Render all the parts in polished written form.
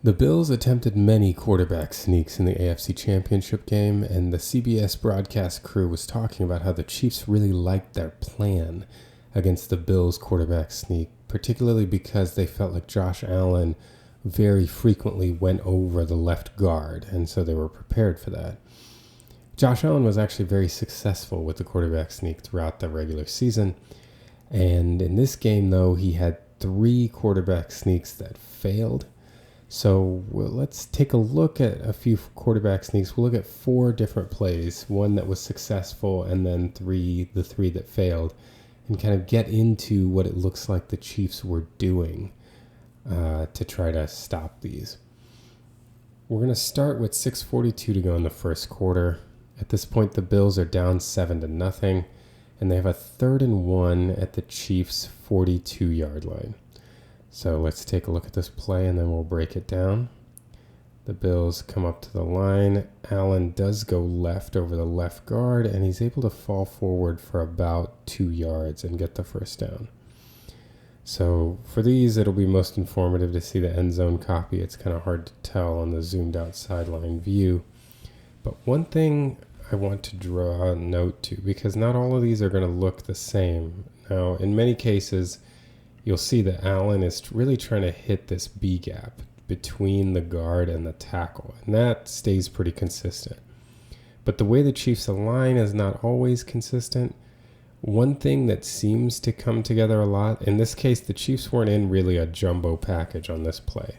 The Bills attempted many quarterback sneaks in the AFC Championship game, and the CBS broadcast crew was talking about how the Chiefs really liked their plan against the Bills' quarterback sneak, particularly because they felt like Josh Allen very frequently went over the left guard, and so they were prepared for that. Josh Allen was actually very successful with the quarterback sneak throughout the regular season, and in this game, though, he had 3 quarterback sneaks that failed. So let's take a look at a few quarterback sneaks. We'll look at 4 different plays, one that was successful and then the 3 that failed, and kind of get into what it looks like the Chiefs were doing to try to stop these. We're going to start with 6:42 to go in the first quarter. At this point, the Bills are down 7-0, and they have a 3rd and 1 at the Chiefs' 42-yard line. So let's take a look at this play, and then we'll break it down. The Bills come up to the line. Allen does go left over the left guard, and he's able to fall forward for about 2 yards and get the first down. So for these, it'll be most informative to see the end zone copy. It's kind of hard to tell on the zoomed out sideline view. But one thing I want to draw a note to, because not all of these are going to look the same. Now, in many cases, you'll see that Allen is really trying to hit this B gap between the guard and the tackle, and that stays pretty consistent. But the way the Chiefs align is not always consistent. One thing that seems to come together a lot, in this case, the Chiefs weren't in really a jumbo package on this play,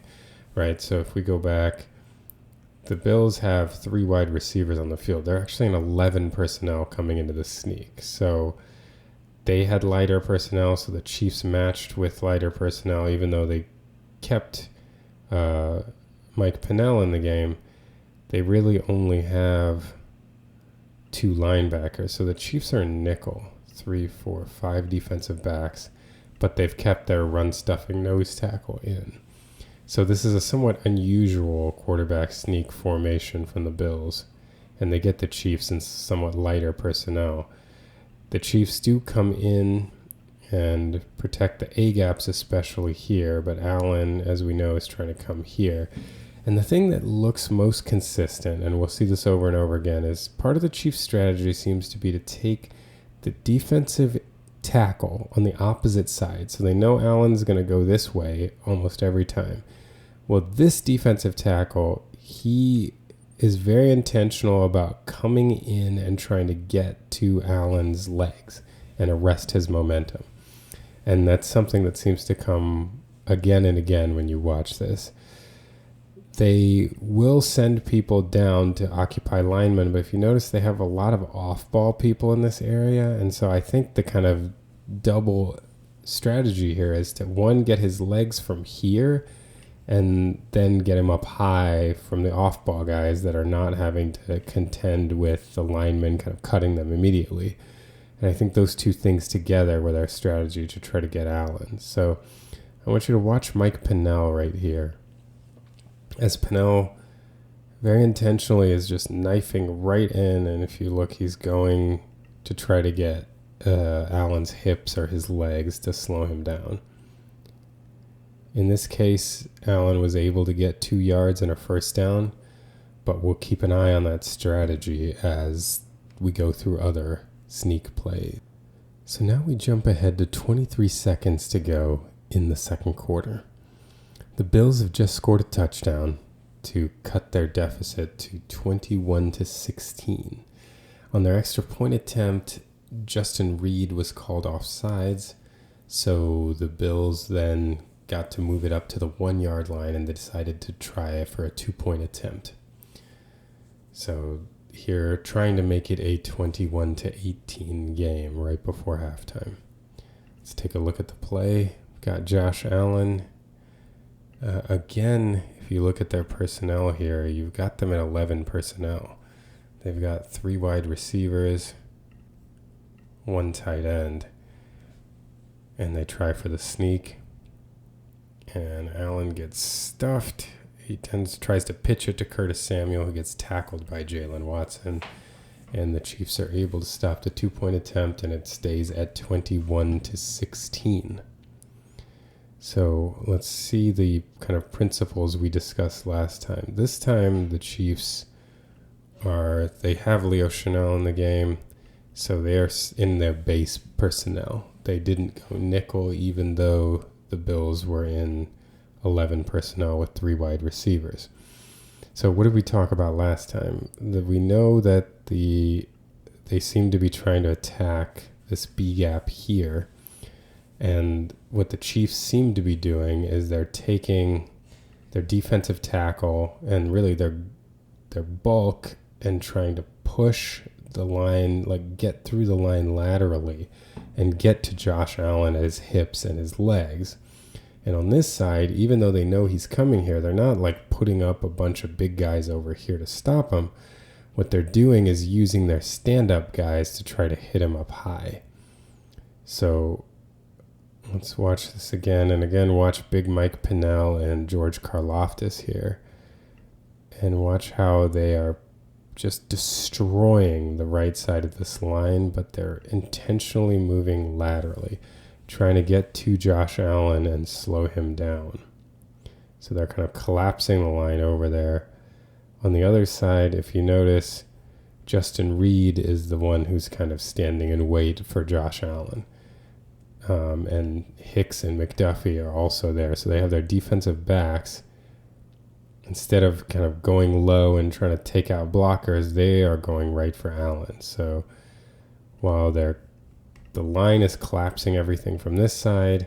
right? So if we go back, the Bills have 3 wide receivers on the field. They're actually in 11 personnel coming into the sneak. So they had lighter personnel, so the Chiefs matched with lighter personnel, even though they kept Mike Pennell in the game. They really only have 2 linebackers. So the Chiefs are nickel, 3, 4, 5 defensive backs, but they've kept their run-stuffing nose tackle in. So this is a somewhat unusual quarterback sneak formation from the Bills, and they get the Chiefs in somewhat lighter personnel. The Chiefs do come in and protect the A-gaps, especially here, but Allen, as we know, is trying to come here. And the thing that looks most consistent, and we'll see this over and over again, is part of the Chiefs' strategy seems to be to take the defensive tackle on the opposite side. So they know Allen's going to go this way almost every time. Well, this defensive tackle, he is very intentional about coming in and trying to get to Allen's legs and arrest his momentum. And that's something that seems to come again and again when you watch this. They will send people down to occupy linemen, but if you notice, they have a lot of off-ball people in this area. And so I think the kind of double strategy here is to, one, get his legs from here and then get him up high from the off-ball guys that are not having to contend with the linemen kind of cutting them immediately. And I think those two things together were their strategy to try to get Allen. So I want you to watch Mike Pennell right here. As Pennell very intentionally is just knifing right in, and if you look, he's going to try to get Allen's hips or his legs to slow him down. In this case, Allen was able to get 2 yards and a first down, but we'll keep an eye on that strategy as we go through other sneak plays. So now we jump ahead to 23 seconds to go in the second quarter. The Bills have just scored a touchdown to cut their deficit to 21-16. On their extra point attempt, Justin Reed was called offsides, so the Bills then got to move it up to the 1-yard line, and they decided to try for a 2-point attempt. So here, trying to make it a 21-18 game right before halftime. Let's take a look at the play. We've got Josh Allen. Again, if you look at their personnel here, you've got them at 11 personnel. They've got 3 wide receivers, 1 tight end, and they try for the sneak. And Allen gets stuffed. He tries to pitch it to Curtis Samuel, who gets tackled by Jalen Watson. And the Chiefs are able to stop the 2-point attempt, and it stays at 21-16. So let's see the kind of principles we discussed last time. This time the Chiefs they have Leo Chanel in the game, so they're in their base personnel. They didn't go nickel, even though the Bills were in 11 personnel with 3 wide receivers. So what did we talk about last time? That we know that they seem to be trying to attack this B gap here. And what the Chiefs seem to be doing is they're taking their defensive tackle and really their bulk and trying to push the line, like get through the line laterally and get to Josh Allen at his hips and his legs. And on this side, even though they know he's coming here, they're not like putting up a bunch of big guys over here to stop him. What they're doing is using their stand-up guys to try to hit him up high. So let's watch this again. And again, watch Big Mike Pinnell and George Karlaftis here. And watch how they are just destroying the right side of this line, but they're intentionally moving laterally, trying to get to Josh Allen and slow him down. So they're kind of collapsing the line over there. On the other side, if you notice, Justin Reed is the one who's kind of standing in wait for Josh Allen. And Hicks and McDuffie are also there. So they have their defensive backs. Instead of kind of going low and trying to take out blockers, they are going right for Allen. So while the line is collapsing everything from this side,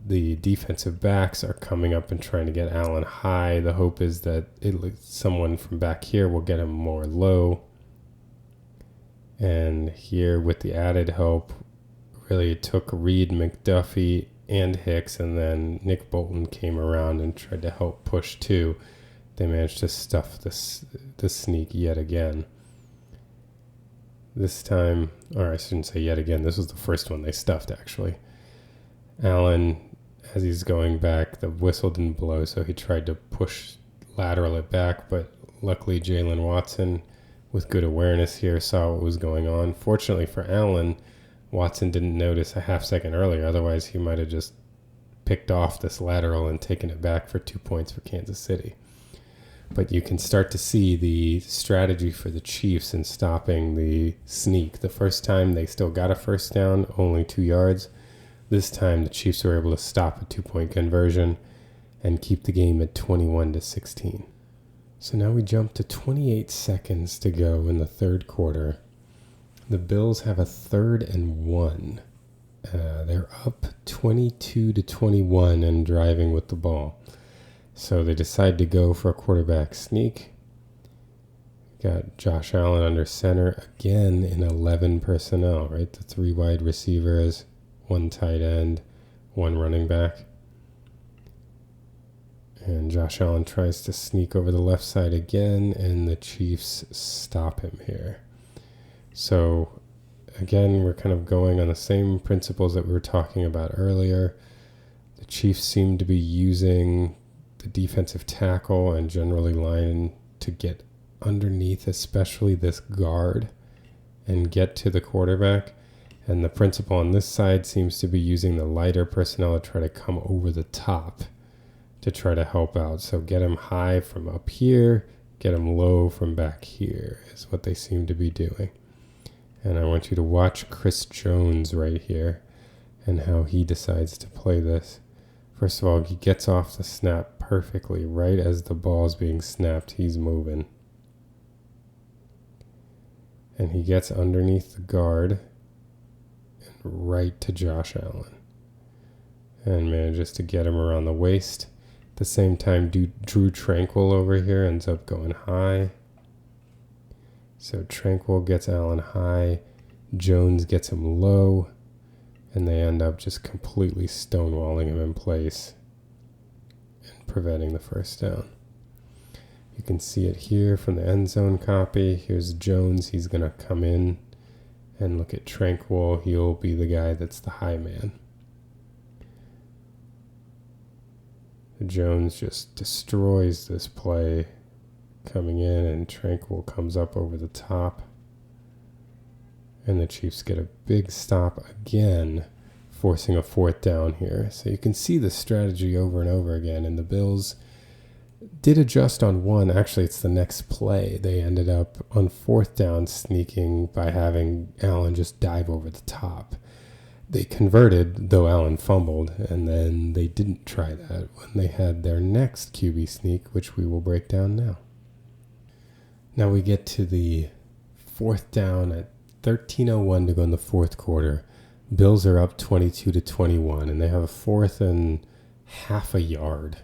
the defensive backs are coming up and trying to get Allen high. The hope is that someone from back here will get him more low. And here with the added help, really it took Reed, McDuffie, and Hicks, and then Nick Bolton came around and tried to help push too. They managed to stuff the sneak yet again. This time, or I shouldn't say yet again, this was the first one they stuffed actually. Allen, as he's going back, the whistle didn't blow, so he tried to push lateral it back, but luckily Jalen Watson, with good awareness here, saw what was going on. Fortunately for Allen, Watson didn't notice a half second earlier. Otherwise, he might have just picked off this lateral and taken it back for 2 points for Kansas City. But you can start to see the strategy for the Chiefs in stopping the sneak. The first time they still got a first down, only 2 yards. This time the Chiefs were able to stop a 2-point conversion and keep the game at 21-16. So now we jump to 28 seconds to go in the third quarter. The Bills have a 3rd and 1. They're up 22-21 and driving with the ball. So they decide to go for a quarterback sneak. Got Josh Allen under center again in 11 personnel, right? The 3 wide receivers, 1 tight end, 1 running back. And Josh Allen tries to sneak over the left side again, and the Chiefs stop him here. So, again, we're kind of going on the same principles that we were talking about earlier. The Chiefs seem to be using the defensive tackle and generally line to get underneath, especially this guard, and get to the quarterback. And the principle on this side seems to be using the lighter personnel to try to come over the top to try to help out. So get him high from up here, get him low from back here is what they seem to be doing. And I want you to watch Chris Jones right here and how he decides to play this. First of all, he gets off the snap perfectly. Right as the ball's being snapped, he's moving. And he gets underneath the guard and right to Josh Allen. And manages to get him around the waist. At the same time, Drew Tranquil over here ends up going high. So Tranquil gets Allen high, Jones gets him low, and they end up just completely stonewalling him in place and preventing the first down. You can see it here from the end zone copy. Here's Jones. He's going to come in and look at Tranquil. He'll be the guy that's the high man. Jones just destroys this play coming in, and Tranquil comes up over the top. And the Chiefs get a big stop again, forcing a fourth down here. So you can see the strategy over and over again. And the Bills did adjust on one. Actually, it's the next play. They ended up on fourth down sneaking by having Allen just dive over the top. They converted, though Allen fumbled, and then they didn't try that when they had their next QB sneak, which we will break down now. Now we get to the fourth down at 13:01 to go in the fourth quarter. Bills are up 22-21, and they have a fourth and half a yard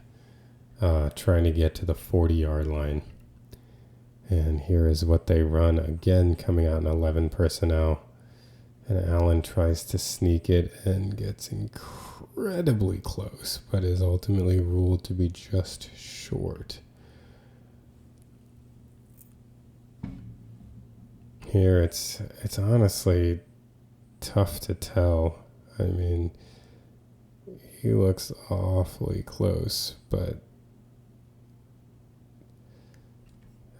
trying to get to the 40-yard line. And here is what they run, again coming out in 11 personnel. And Allen tries to sneak it and gets incredibly close, but is ultimately ruled to be just short. Here it's honestly tough to tell. I mean, he looks awfully close, but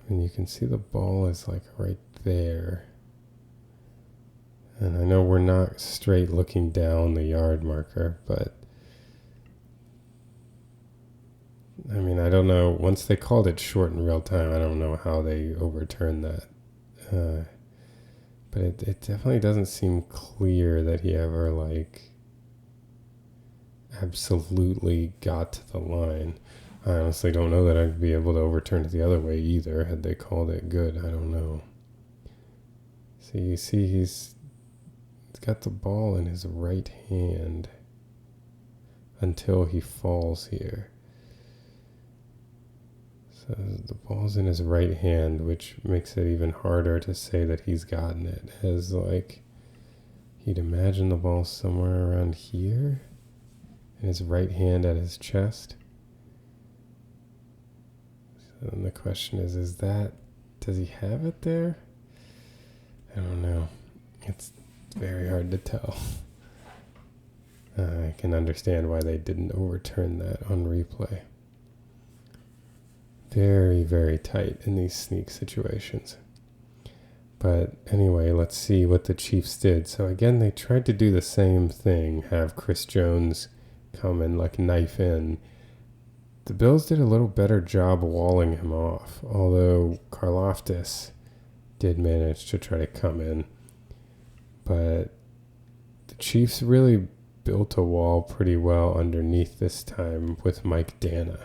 I mean, you can see the ball is like right there. And I know we're not straight looking down the yard marker, but I mean, I don't know. Once they called it short in real time, I don't know how they overturned that. But it definitely doesn't seem clear that he ever, like, absolutely got to the line. I honestly don't know that I'd be able to overturn it the other way either, had they called it good. I don't know. So you see he's got the ball in his right hand until he falls here. So the ball's in his right hand, which makes it even harder to say that he's gotten it, as like he'd imagine the ball somewhere around here in his right hand at his chest. So then the question is does he have it there? I don't know. It's very hard to tell. I can understand why they didn't overturn that on replay. Very, very tight in these sneak situations. But anyway, let's see what the Chiefs did. So again, they tried to do the same thing, have Chris Jones come and like knife in. The Bills did a little better job walling him off, although Karlaftis did manage to try to come in. But the Chiefs really built a wall pretty well underneath this time with Mike Dana.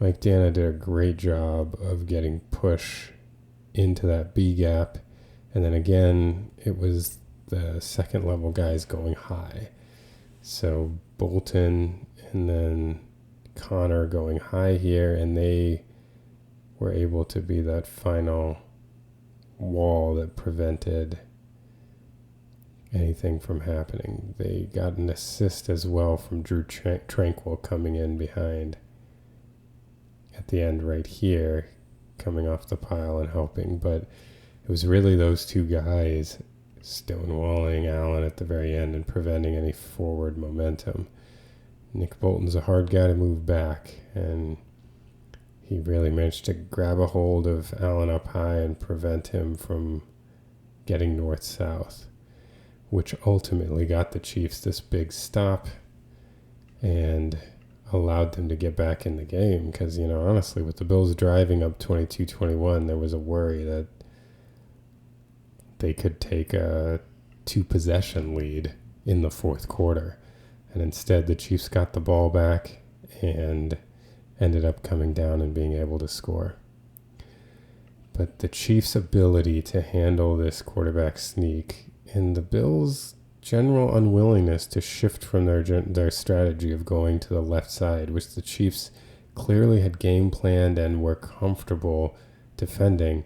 Mike Dana did a great job of getting push into that B gap. And then again, it was the second level guys going high. So Bolton and then Connor going high here, and they were able to be that final wall that prevented anything from happening. They got an assist as well from Drew Tranquil coming in behind at the end right here, coming off the pile and helping. But it was really those two guys stonewalling Allen at the very end and preventing any forward momentum. Nick Bolton's a hard guy to move back, and he really managed to grab a hold of Allen up high and prevent him from getting north-south, which ultimately got the Chiefs this big stop and allowed them to get back in the game. Because, you know, honestly, with the Bills driving up 22-21, there was a worry that they could take a 2-possession lead in the fourth quarter. And instead, the Chiefs got the ball back and ended up coming down and being able to score. But the Chiefs' ability to handle this quarterback sneak and the Bills' general unwillingness to shift from their strategy of going to the left side, which the Chiefs clearly had game planned and were comfortable defending,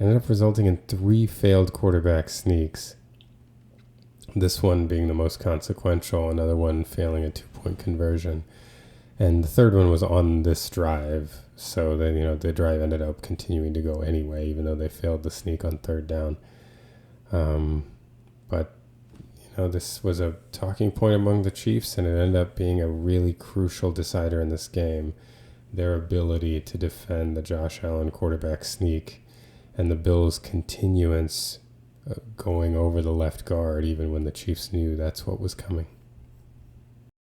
ended up resulting in 3 failed quarterback sneaks. This one being the most consequential, another one failing a 2-point conversion. And the third one was on this drive. So then, you know, the drive ended up continuing to go anyway, even though they failed the sneak on third down. But, you know, this was a talking point among the Chiefs, and it ended up being a really crucial decider in this game. Their ability to defend the Josh Allen quarterback sneak and the Bills' continuance going over the left guard, even when the Chiefs knew that's what was coming.